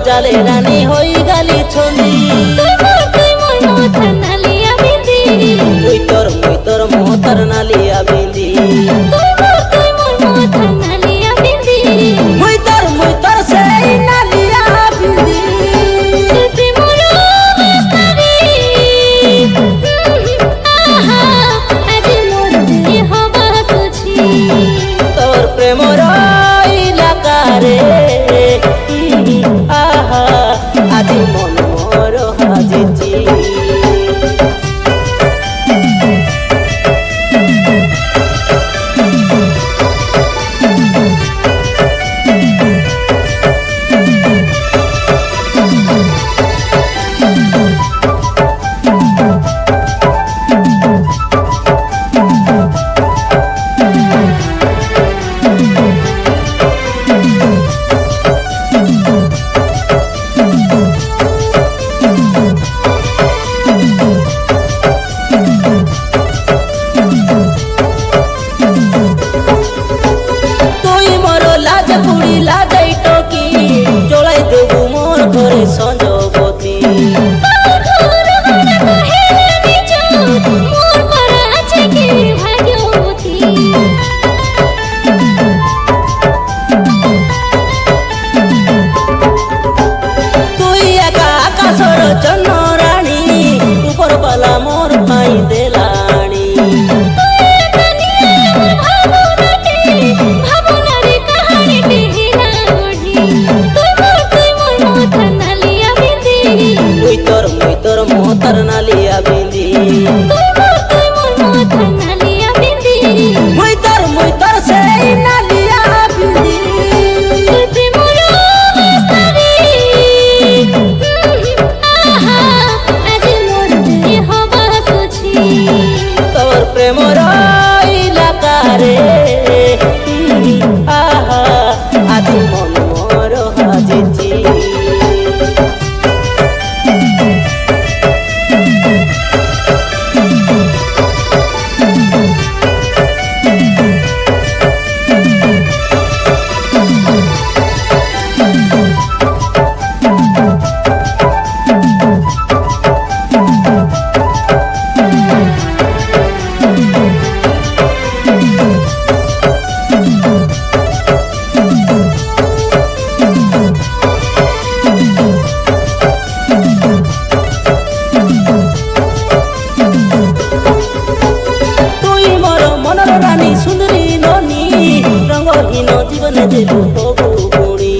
জালে রানী হই গালি ছন্দি মুই তোর মোহতার নালিয়া বিন্দি মুই তোর সেই নালিয়া বিন্দি তোর প্রেমর ইলাকারে আজি মন মোর হাজিছি সঞ্জবতী তুই একা আকাশর জন্য রানী উপর পালা মোর ভাই দেলানি মুই তোর মোহতার নালিয়া বিন্দি মুই তোর সেই নালিয়া বিন্দি তোর প্রেমর ইলাকারে আজি মন মোর হাজিছি রানী সুন্দরী ননী রঙহীন জীবনে যে রূপ গুণী